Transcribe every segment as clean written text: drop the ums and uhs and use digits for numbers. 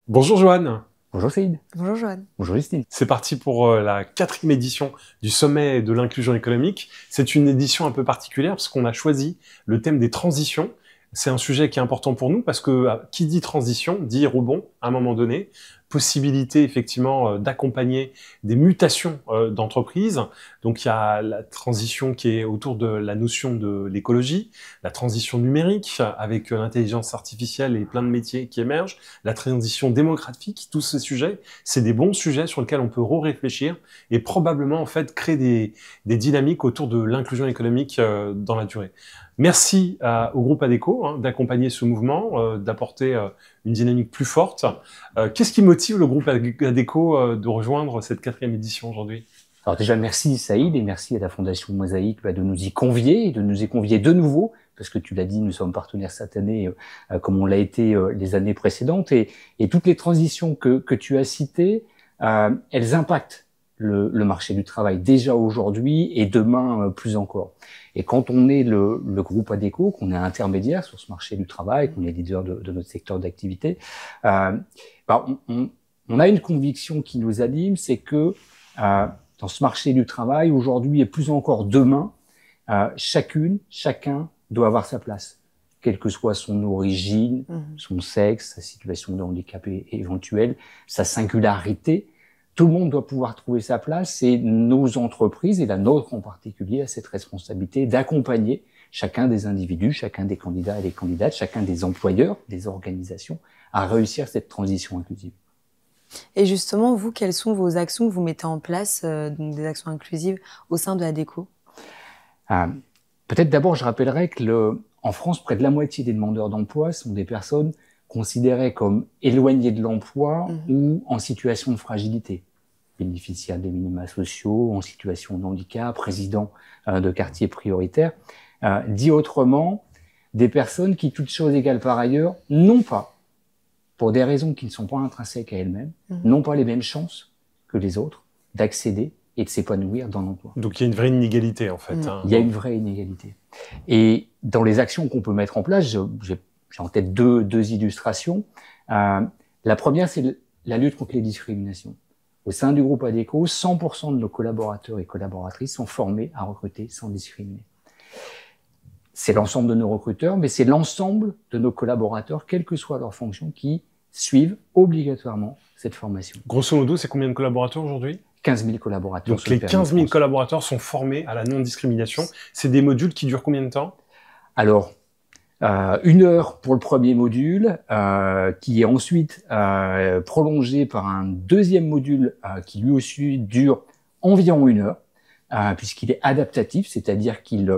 Bonjour Joanne. Bonjour Saïd. Bonjour Joanne. Bonjour Justine. C'est parti pour la 4e édition du sommet de l'inclusion économique. C'est une édition un peu particulière parce qu'on a choisi le thème des transitions. C'est un sujet qui est important pour nous parce que qui dit transition dit rebond à un moment donné, possibilité effectivement d'accompagner des mutations d'entreprise. Donc il y a la transition qui est autour de la notion de l'écologie, la transition numérique avec l'intelligence artificielle et plein de métiers qui émergent, la transition démographique, tous ces sujets, c'est des bons sujets sur lesquels on peut réfléchir et probablement en fait créer des dynamiques autour de l'inclusion économique dans la durée. Merci au groupe ADECO d'accompagner ce mouvement, d'apporter une dynamique plus forte. Qu'est-ce qui motive le groupe ADECO de rejoindre cette 4e édition aujourd'hui? Alors déjà, merci Saïd et merci à la Fondation Mosaïque de nous y convier et de nous y convier de nouveau, parce que tu l'as dit, nous sommes partenaires cette année comme on l'a été les années précédentes. Et toutes les transitions que tu as citées, elles impactent le marché du travail déjà aujourd'hui et demain plus encore. Et quand on est le groupe ADECO, qu'on est intermédiaire sur ce marché du travail, qu'on est leader de notre secteur d'activité, on a une conviction qui nous anime, c'est que dans ce marché du travail, aujourd'hui et plus encore demain, chacun doit avoir sa place, quelle que soit son origine, son sexe, sa situation de handicap éventuelle, sa singularité. Tout le monde doit pouvoir trouver sa place et nos entreprises, et la nôtre en particulier, a cette responsabilité d'accompagner chacun des individus, chacun des candidats et des candidates, chacun des employeurs, des organisations, à réussir cette transition inclusive. Et justement, vous, quelles sont vos actions que vous mettez en place, donc des actions inclusives au sein de ADECO? Peut-être d'abord, je rappellerai que en France, près de la moitié des demandeurs d'emploi sont des personnes considérées comme éloignées de l'emploi ou en situation de fragilité, bénéficiaires des minima sociaux, en situation de handicap, résidents de quartiers prioritaires. Dit autrement, des personnes qui, toutes choses égales par ailleurs, n'ont pas, pour des raisons qui ne sont pas intrinsèques à elles-mêmes, n'ont pas les mêmes chances que les autres d'accéder et de s'épanouir dans l'emploi. Donc il y a une vraie inégalité en fait. Il y a une vraie inégalité. Et dans les actions qu'on peut mettre en place, j'ai en tête deux illustrations. La première, c'est la lutte contre les discriminations. Au sein du groupe ADECO, 100% de nos collaborateurs et collaboratrices sont formés à recruter sans discriminer. C'est l'ensemble de nos recruteurs, mais c'est l'ensemble de nos collaborateurs, quelle que soit leur fonction, qui suivent obligatoirement cette formation. Grosso modo, c'est combien de collaborateurs aujourd'hui? 15 000 collaborateurs. Donc les 15 000 collaborateurs sont formés à la non-discrimination. C'est des modules qui durent combien de temps? Alors, 1 heure pour le premier module, qui est ensuite prolongé par un deuxième module qui lui aussi dure environ 1 heure, puisqu'il est adaptatif, c'est-à-dire qu'il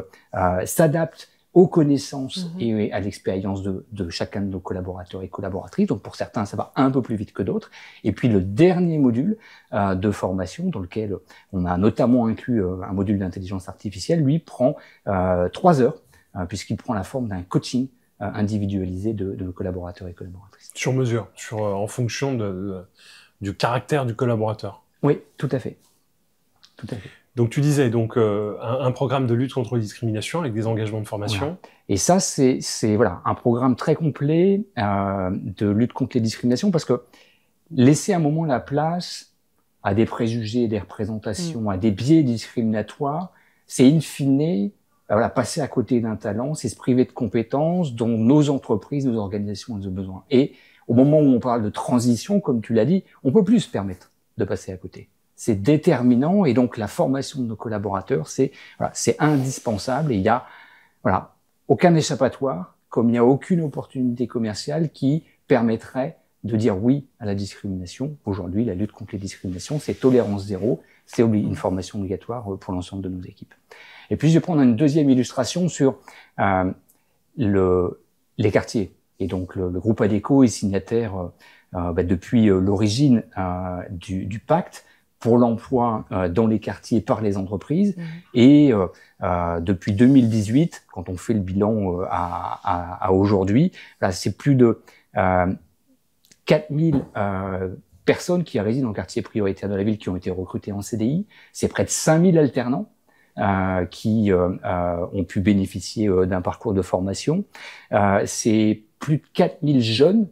s'adapte aux connaissances et à l'expérience de chacun de nos collaborateurs et collaboratrices. Donc pour certains, ça va un peu plus vite que d'autres. Et puis le dernier module de formation, dans lequel on a notamment inclus un module d'intelligence artificielle, lui prend 3 heures, puisqu'il prend la forme d'un coaching individualisé de nos collaborateurs et collaboratrices. Sur mesure, en fonction du caractère du collaborateur. Oui, tout à fait. Tout à fait. Donc tu disais un programme de lutte contre les discriminations avec des engagements de formation. Voilà. Et ça, c'est un programme très complet de lutte contre les discriminations, parce que laisser un moment la place à des préjugés, des représentations, à des biais discriminatoires, c'est in fine passer à côté d'un talent, c'est se priver de compétences dont nos entreprises, nos organisations ont besoin. Et au moment où on parle de transition, comme tu l'as dit, on peut plus se permettre de passer à côté. C'est déterminant, et donc la formation de nos collaborateurs, c'est indispensable, et il y a aucun échappatoire, comme il n'y a aucune opportunité commerciale qui permettrait de dire oui à la discrimination. Aujourd'hui, la lutte contre les discriminations, c'est tolérance zéro, c'est une formation obligatoire pour l'ensemble de nos équipes. Et puis je vais prendre une deuxième illustration sur les quartiers. Et donc le groupe ADECO est signataire depuis l'origine du pacte pour l'emploi dans les quartiers par les entreprises. Et depuis 2018, quand on fait le bilan à aujourd'hui, c'est plus de 4000 personnes qui résident dans le quartier prioritaire de la ville qui ont été recrutées en CDI. C'est près de 5000 alternants qui ont pu bénéficier d'un parcours de formation. C'est plus de 4000 jeunes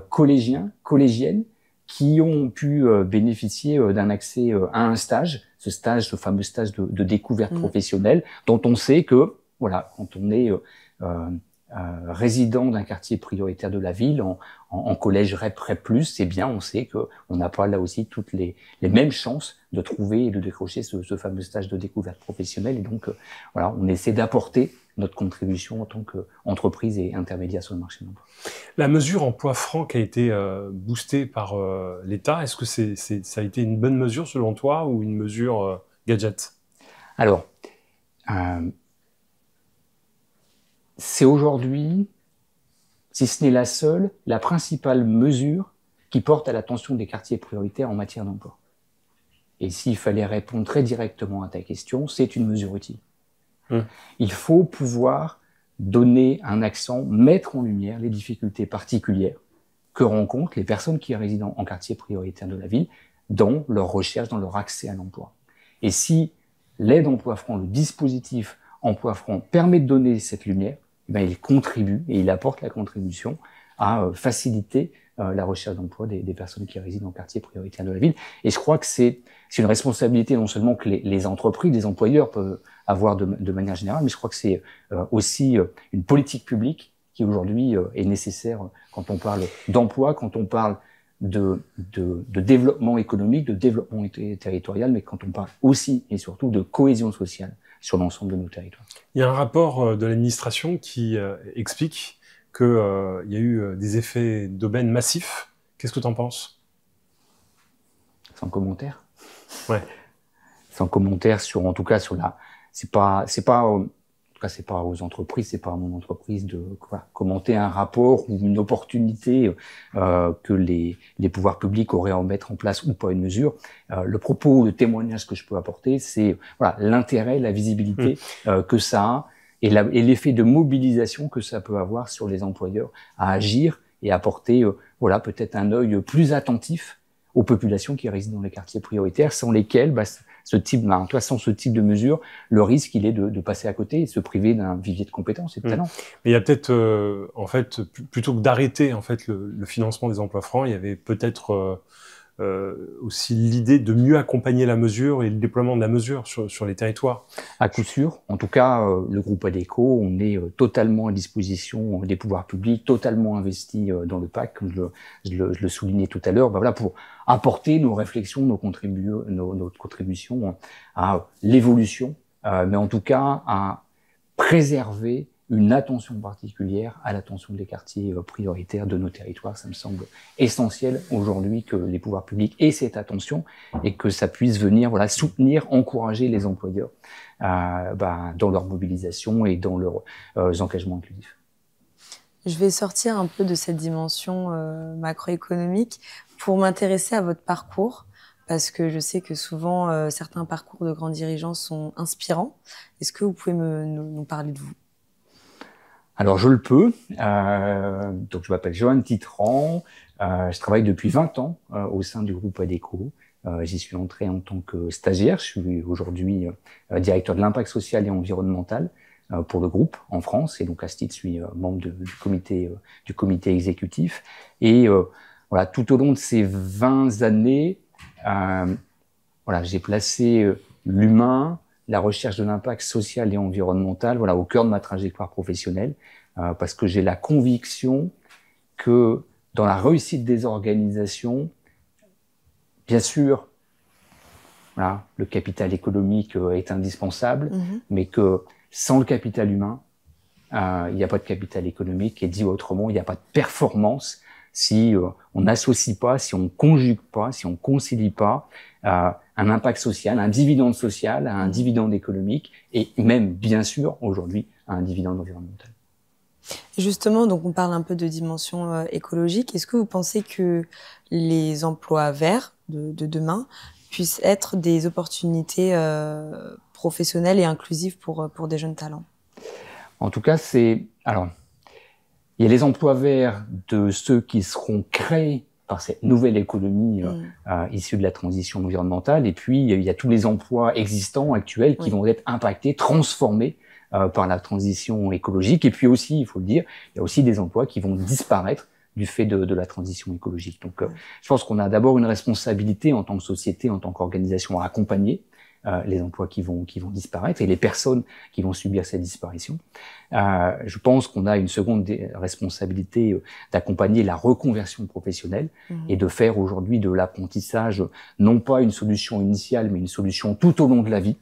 collégiens, collégiennes, qui ont pu bénéficier d'un accès à un stage, ce fameux stage de découverte professionnelle, dont on sait que, voilà, quand on est résident d'un quartier prioritaire de la ville, en collège REP, REP+, eh bien, on sait que on n'a pas là aussi toutes les mêmes chances de trouver et de décrocher ce fameux stage de découverte professionnelle. Et donc, voilà, on essaie d'apporter notre contribution en tant qu'entreprise et intermédiaire sur le marché de l'emploi. La mesure emploi franc qui a été boostée par l'État, est-ce que ça a été une bonne mesure selon toi ou une mesure gadget? Alors, c'est aujourd'hui, si ce n'est la seule, la principale mesure qui porte à l'attention des quartiers prioritaires en matière d'emploi. Et s'il fallait répondre très directement à ta question, c'est une mesure utile. Il faut pouvoir donner un accent, mettre en lumière les difficultés particulières que rencontrent les personnes qui résident en quartier prioritaire de la ville dans leur recherche, dans leur accès à l'emploi. Et si l'aide emploi franc, le dispositif emploi franc permet de donner cette lumière, eh bien, il contribue et il apporte la contribution à faciliter la recherche d'emploi des personnes qui résident en quartier prioritaire de la ville. Et je crois que c'est une responsabilité non seulement que les entreprises, les employeurs peuvent avoir de manière générale, mais je crois que c'est aussi une politique publique qui aujourd'hui est nécessaire quand on parle d'emploi, quand on parle de développement économique, de développement territorial, mais quand on parle aussi et surtout de cohésion sociale sur l'ensemble de nos territoires. Il y a un rapport de l'administration qui explique qu'il y a eu des effets d'aubaine massifs. Qu'est-ce que tu en penses? Sans commentaire. Ouais. Sans commentaire sur, en tout cas, sur la, c'est pas, en tout cas, c'est pas aux entreprises, c'est pas à mon entreprise de commenter un rapport ou une opportunité que les pouvoirs publics auraient à mettre en place ou pas une mesure. Le propos, le témoignage que je peux apporter, c'est voilà l'intérêt, la visibilité que ça a et l'effet de mobilisation que ça peut avoir sur les employeurs à agir et apporter voilà peut-être un œil plus attentif aux populations qui résident dans les quartiers prioritaires, sans lesquels, sans ce type de mesure, le risque, il est de passer à côté et de se priver d'un vivier de compétences et de talents. Mais il y a peut-être, en fait, plutôt que d'arrêter en fait le financement des emplois francs, il y avait peut-être aussi l'idée de mieux accompagner la mesure et le déploiement de la mesure sur les territoires. À coup sûr. En tout cas, le groupe ADECO, on est totalement à disposition des pouvoirs publics, totalement investi dans le PAC, comme je le soulignais tout à l'heure, voilà, pour apporter nos réflexions, notre contribution à l'évolution, mais en tout cas à préserver une attention particulière à l'attention des quartiers prioritaires de nos territoires. Ça me semble essentiel aujourd'hui que les pouvoirs publics aient cette attention et que ça puisse venir voilà, soutenir, encourager les employeurs dans leur mobilisation et dans leurs engagements inclusifs. Je vais sortir un peu de cette dimension macroéconomique pour m'intéresser à votre parcours, parce que je sais que souvent certains parcours de grands dirigeants sont inspirants. Est-ce que vous pouvez nous parler de vous? Alors, je le peux. Donc, je m'appelle Johan Titran. Je travaille depuis 20 ans au sein du groupe ADECO. J'y suis entré en tant que stagiaire. Je suis aujourd'hui directeur de l'impact social et environnemental pour le groupe en France. Et donc, à ce titre, je suis membre du comité exécutif. Et voilà, tout au long de ces 20 années, voilà, j'ai placé l'humain, la recherche de l'impact social et environnemental, voilà, au cœur de ma trajectoire professionnelle, parce que j'ai la conviction que dans la réussite des organisations, bien sûr, voilà, le capital économique est indispensable, mais que sans le capital humain, il n'y a pas de capital économique, et dit autrement, il n'y a pas de performance si on n'associe pas, si on conjugue pas, si on concilie pas un impact social, un dividende social, un dividende économique et même, bien sûr, aujourd'hui, un dividende environnemental. Justement, donc on parle un peu de dimension écologique. Est-ce que vous pensez que les emplois verts de demain puissent être des opportunités professionnelles et inclusives pour des jeunes talents? En tout cas, alors, il y a les emplois verts de ceux qui seront créés par cette nouvelle économie issue de la transition environnementale. Et puis, il y a tous les emplois existants, actuels, qui vont être impactés, transformés par la transition écologique. Et puis aussi, il faut le dire, il y a aussi des emplois qui vont disparaître du fait de la transition écologique. Donc, je pense qu'on a d'abord une responsabilité en tant que société, en tant qu'organisation, à accompagner les emplois qui vont disparaître et les personnes qui vont subir cette disparition. Je pense qu'on a une seconde responsabilité d'accompagner la reconversion professionnelle et de faire aujourd'hui de l'apprentissage non pas une solution initiale, mais une solution tout au long de la vie.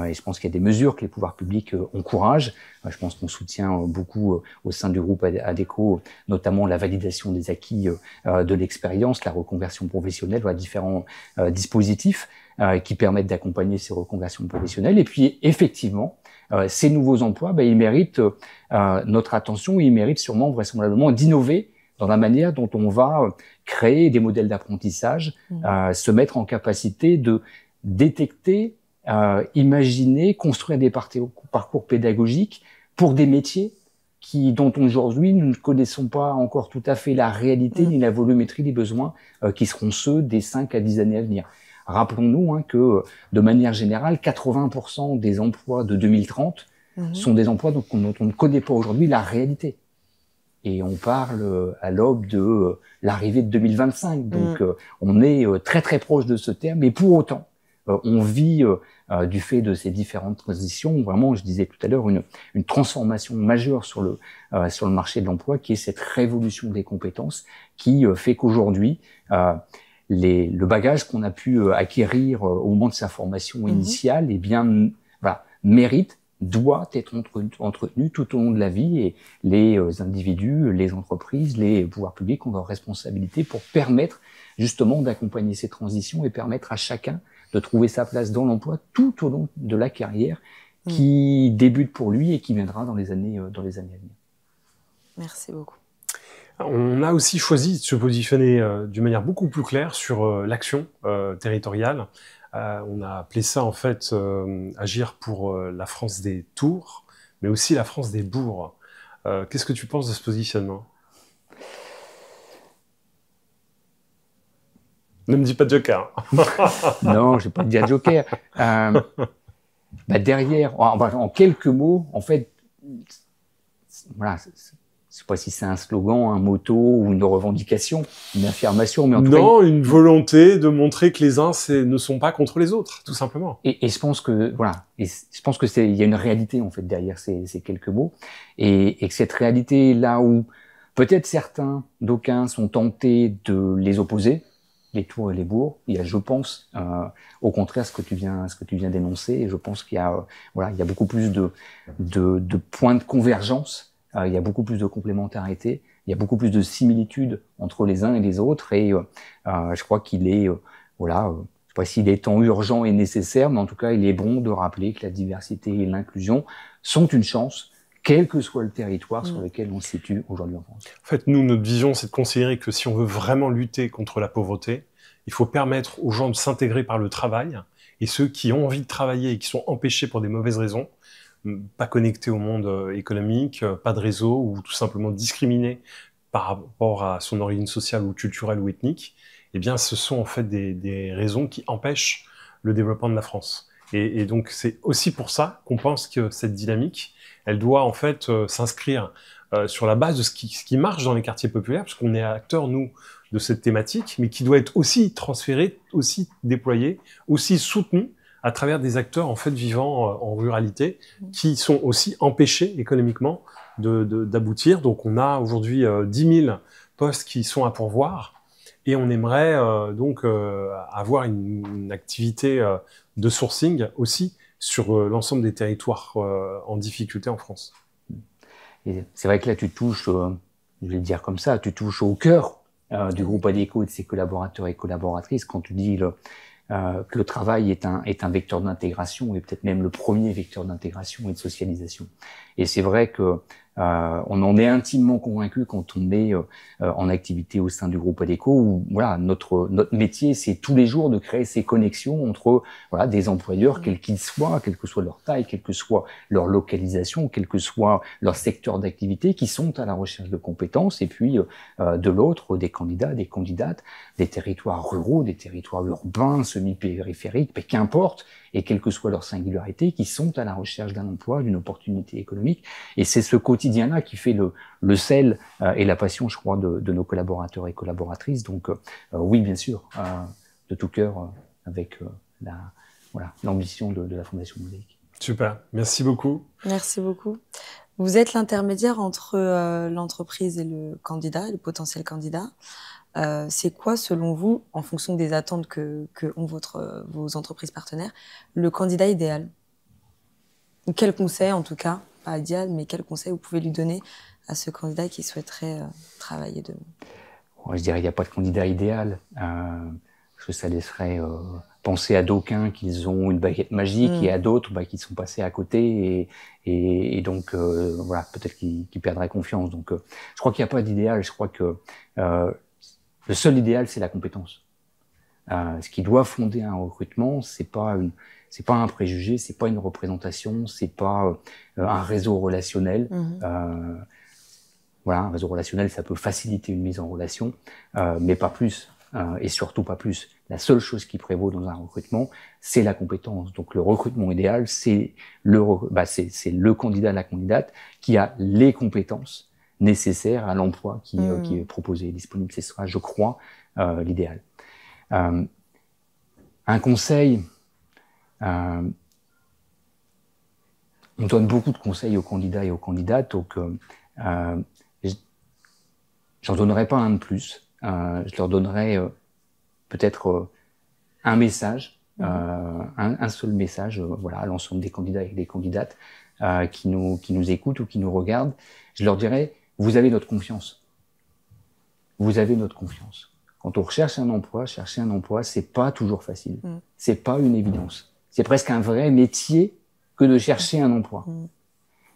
Et je pense qu'il y a des mesures que les pouvoirs publics encouragent. Je pense qu'on soutient beaucoup au sein du groupe ADECO, notamment la validation des acquis de l'expérience, la reconversion professionnelle, voilà, différents dispositifs qui permettent d'accompagner ces reconversions professionnelles. Et puis, effectivement, ces nouveaux emplois, ils méritent notre attention, ils méritent sûrement, vraisemblablement, d'innover dans la manière dont on va créer des modèles d'apprentissage, se mettre en capacité de détecter, imaginer, construire des parcours pédagogiques pour des métiers dont aujourd'hui nous ne connaissons pas encore tout à fait la réalité ni la volumétrie des besoins qui seront ceux des 5 à 10 années à venir. Rappelons-nous que, de manière générale, 80% des emplois de 2030 sont des emplois dont on ne connaît pas aujourd'hui la réalité. Et on parle à l'aube de l'arrivée de 2025. Donc, on est très très proche de ce terme. Et pour autant, on vit, du fait de ces différentes transitions, vraiment, je disais tout à l'heure, une transformation majeure sur le marché de l'emploi, qui est cette révolution des compétences, qui fait qu'aujourd'hui, le bagage qu'on a pu acquérir au moment de sa formation initiale, eh bien, voilà, doit être entretenu tout au long de la vie, et les individus, les entreprises, les pouvoirs publics ont leur responsabilité pour permettre justement d'accompagner ces transitions et permettre à chacun de trouver sa place dans l'emploi tout au long de la carrière qui débute pour lui et qui viendra dans les années à venir. Merci beaucoup. On a aussi choisi de se positionner d'une manière beaucoup plus claire sur l'action territoriale. On a appelé ça en fait agir pour la France des tours, mais aussi la France des bourgs. Qu'est-ce que tu penses de ce positionnement ? Ne me dis pas Joker. Non, je vais pas te dire Joker. Derrière, en quelques mots, en fait, voilà. Je sais pas si c'est un slogan, un motto ou une revendication, une affirmation, mais en tout cas... Non, une volonté de montrer que les uns ne sont pas contre les autres, tout simplement. Et je pense que, voilà, et je pense que il y a une réalité, en fait, derrière ces quelques mots. Et que cette réalité, là où peut-être d'aucuns sont tentés de les opposer, les tours et les bourgs, il y a, je pense, au contraire, ce que tu viens d'énoncer, et je pense qu'il y a, il y a beaucoup plus de points de convergence. Il y a beaucoup plus de complémentarité, il y a beaucoup plus de similitudes entre les uns et les autres, et je crois qu'il est, je sais pas s'il est temps urgent et nécessaire, mais en tout cas, il est bon de rappeler que la diversité et l'inclusion sont une chance, quel que soit le territoire sur lequel on se situe aujourd'hui en France. En fait, nous, notre vision, c'est de considérer que si on veut vraiment lutter contre la pauvreté, il faut permettre aux gens de s'intégrer par le travail, et ceux qui ont envie de travailler et qui sont empêchés pour des mauvaises raisons, pas connecté au monde économique, pas de réseau, ou tout simplement discriminé par rapport à son origine sociale ou culturelle ou ethnique, eh bien, ce sont en fait des raisons qui empêchent le développement de la France. Et donc, c'est aussi pour ça qu'on pense que cette dynamique, elle doit en fait s'inscrire sur la base de ce qui marche dans les quartiers populaires, puisqu'on est acteurs, nous, de cette thématique, mais qui doit être aussi transférée, aussi déployée, aussi soutenue à travers des acteurs en fait vivant en ruralité, qui sont aussi empêchés économiquement d'aboutir. Donc on a aujourd'hui 10 000 postes qui sont à pourvoir, et on aimerait donc avoir une activité de sourcing aussi sur l'ensemble des territoires en difficulté en France. Et c'est vrai que là tu touches, je vais le dire comme ça, tu touches au cœur du groupe ADECO et de ses collaborateurs et collaboratrices quand tu dis que le travail est un vecteur d'intégration, et peut-être même le premier vecteur d'intégration et de socialisation. Et c'est vrai que on en est intimement convaincu quand on est en activité au sein du groupe ADECO, où notre métier, c'est tous les jours de créer ces connexions entre des employeurs, quels qu'ils soient, quelle que soit leur taille, quelle que soit leur localisation, quel que soit leur secteur d'activité, qui sont à la recherche de compétences, et puis de l'autre, des candidats, des candidates, des territoires ruraux, des territoires urbains, semi-périphériques, mais qu'importe, et quelle que soit leur singularité, qui sont à la recherche d'un emploi, d'une opportunité économique. économique. Et c'est ce quotidien-là qui fait le sel et la passion, je crois, de nos collaborateurs et collaboratrices. Donc oui, bien sûr, de tout cœur, avec l'ambition de la Fondation Mosaïque. Super, merci beaucoup. Merci beaucoup. Vous êtes l'intermédiaire entre l'entreprise et le candidat, le potentiel candidat. C'est quoi, selon vous, en fonction des attentes que ont vos entreprises partenaires, le candidat idéal? Quel conseil, en tout cas, pas idéal, mais quel conseil vous pouvez lui donner à ce candidat qui souhaiterait travailler demain? Je dirais qu'il n'y a pas de candidat idéal, parce que ça laisserait penser à d'aucuns qu'ils ont une baguette magique et à d'autres qui sont passés à côté et donc voilà, peut-être qu'ils perdraient confiance. Donc je crois qu'il n'y a pas d'idéal. Je crois que le seul idéal, c'est la compétence. Ce qui doit fonder un recrutement, c'est pas un préjugé, c'est pas une représentation, c'est pas un réseau relationnel. Voilà, un réseau relationnel, ça peut faciliter une mise en relation, mais pas plus, et surtout pas plus. La seule chose qui prévaut dans un recrutement, c'est la compétence. Donc le recrutement idéal, c'est le candidat, la candidate qui a les compétences nécessaires à l'emploi qui est proposé et disponible. Ce sera, je crois, l'idéal. Un conseil, on donne beaucoup de conseils aux candidats et aux candidates, donc j'en donnerai pas un de plus. Je leur donnerai peut-être un message, un seul message, voilà, à l'ensemble des candidats et des candidates qui nous écoutent ou qui nous regardent. Je leur dirai: vous avez notre confiance. Vous avez notre confiance. Quand on recherche un emploi, chercher un emploi, c'est pas toujours facile. C'est pas une évidence. C'est presque un vrai métier que de chercher un emploi.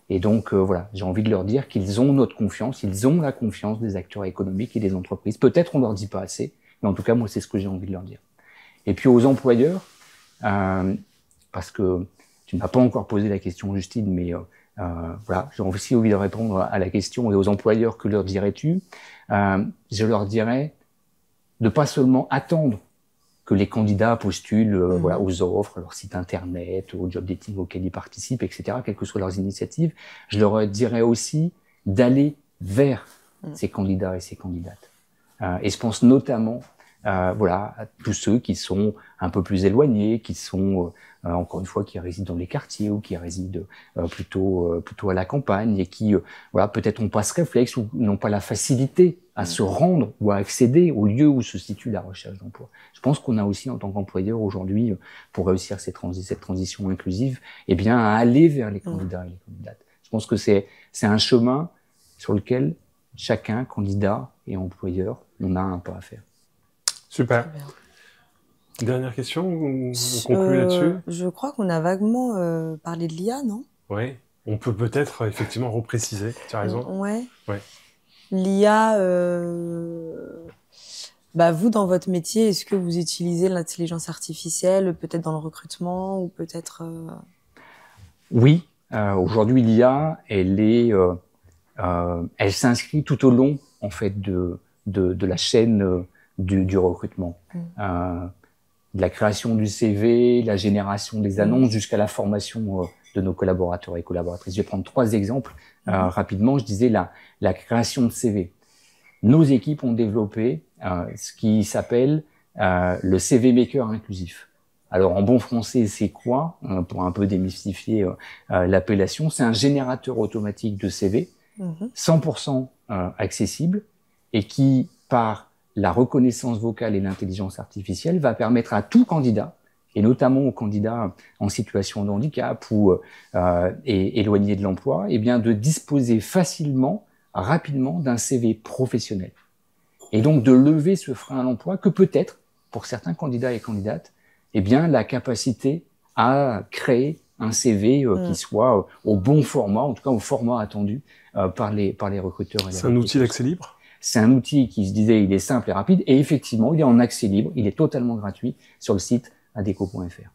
Et donc, voilà, j'ai envie de leur dire qu'ils ont notre confiance, ils ont la confiance des acteurs économiques et des entreprises. Peut-être on leur dit pas assez, mais en tout cas, moi, c'est ce que j'ai envie de leur dire. Et puis aux employeurs, parce que tu ne m'as pas encore posé la question, Justine, mais voilà, j'ai aussi envie de répondre à la question. Et aux employeurs, que leur dirais-tu? Je leur dirais de pas seulement attendre que les candidats postulent voilà, aux offres, à leur site internet, au job dating auquel ils participent, etc., quelles que soient leurs initiatives. Je leur dirais aussi d'aller vers ces candidats et ces candidates. Et je pense notamment voilà, à tous ceux qui sont un peu plus éloignés, qui sont, encore une fois, qui résident dans les quartiers ou qui résident plutôt à la campagne et qui, voilà, peut-être n'ont pas ce réflexe ou n'ont pas la facilité à se rendre ou à accéder au lieu où se situe la recherche d'emploi. Je pense qu'on a aussi, en tant qu'employeur aujourd'hui, pour réussir cette transition inclusive, eh bien, à aller vers les candidats et les candidates. Je pense que c'est un chemin sur lequel chacun, candidat et employeur, on a un pas à faire. Super. Dernière question, on conclut là-dessus? Je crois qu'on a vaguement parlé de l'IA, non? Oui, on peut peut-être effectivement repréciser, tu as raison. Ouais. Ouais. L'IA, vous, dans votre métier, est-ce que vous utilisez l'intelligence artificielle, peut-être dans le recrutement ou peut-être... Oui, aujourd'hui, l'IA, elle s'inscrit tout au long, en fait, de la chaîne du recrutement. De la création du CV, la génération des annonces, jusqu'à la formation de nos collaborateurs et collaboratrices. Je vais prendre 3 exemples rapidement. Je disais la création de CV. Nos équipes ont développé ce qui s'appelle le CV Maker inclusif. Alors en bon français, c'est quoi? Pour un peu démystifier l'appellation, c'est un générateur automatique de CV 100% accessible et qui, par la reconnaissance vocale et l'intelligence artificielle, va permettre à tout candidat, et notamment aux candidats en situation de handicap ou éloignés de l'emploi, eh bien de disposer facilement, rapidement d'un CV professionnel. Et donc de lever ce frein à l'emploi que peut-être, pour certains candidats et candidates, eh bien la capacité à créer un CV qui soit au bon format, en tout cas au format attendu par les recruteurs. C'est un outil d'accès libre? C'est un outil qui se disait, il est simple et rapide, et effectivement, il est en accès libre, il est totalement gratuit sur le site adecco.fr.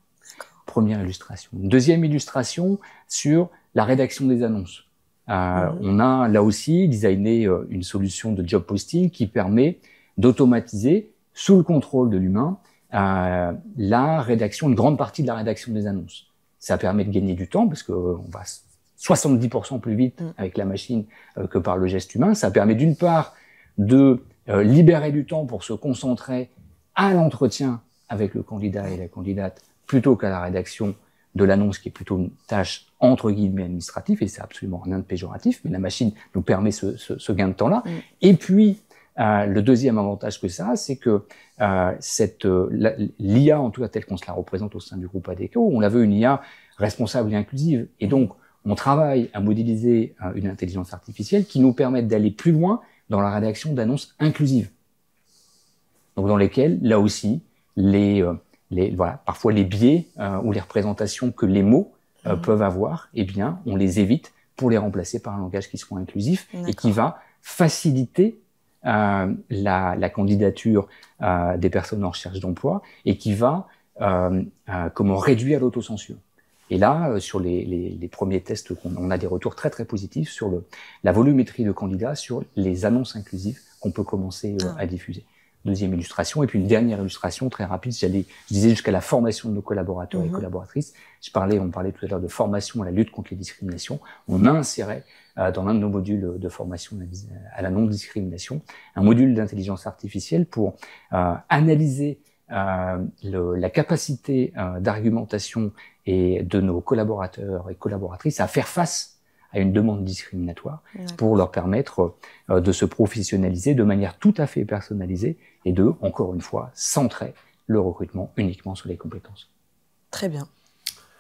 Première illustration. Deuxième illustration sur la rédaction des annonces. On a là aussi designé une solution de job posting qui permet d'automatiser, sous le contrôle de l'humain, la rédaction, une grande partie de la rédaction des annonces. Ça permet de gagner du temps parce que on va 70% plus vite avec la machine que par le geste humain. Ça permet d'une part de libérer du temps pour se concentrer à l'entretien avec le candidat et la candidate plutôt qu'à la rédaction de l'annonce, qui est plutôt une tâche entre guillemets administrative, et c'est absolument rien de péjoratif, mais la machine nous permet ce gain de temps-là. Et puis, le deuxième avantage que ça a, c'est que l'IA, en tout cas telle qu'on se la représente au sein du groupe Adecco, on la veut une IA responsable et inclusive. Et donc, on travaille à modéliser une intelligence artificielle qui nous permette d'aller plus loin dans la rédaction d'annonces inclusives. Donc, dans lesquelles, là aussi, voilà, parfois les biais ou les représentations que les mots peuvent avoir, eh bien, on les évite pour les remplacer par un langage qui soit inclusif et qui va faciliter la candidature des personnes en recherche d'emploi et qui va réduire l'autocensure. Et là, sur les premiers tests, on a des retours très très positifs sur la volumétrie de candidats, sur les annonces inclusives qu'on peut commencer à diffuser. Deuxième illustration, et puis une dernière illustration très rapide. Je disais jusqu'à la formation de nos collaborateurs et collaboratrices. On parlait tout à l'heure de formation à la lutte contre les discriminations. On a inséré dans l'un de nos modules de formation à la non-discrimination un module d'intelligence artificielle pour analyser la capacité d'argumentation et de nos collaborateurs et collaboratrices à faire face à une demande discriminatoire pour leur permettre de se professionnaliser de manière tout à fait personnalisée et de, encore une fois, centrer le recrutement uniquement sur les compétences. Très bien.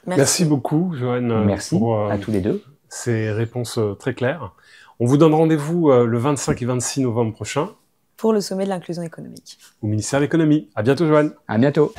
Merci beaucoup, Joanne. Merci à tous les deux. Ces réponses très claires. On vous donne rendez-vous le 25 et 26 novembre prochain. Pour le sommet de l'inclusion économique. Au ministère de l'économie. À bientôt, Joanne. À bientôt.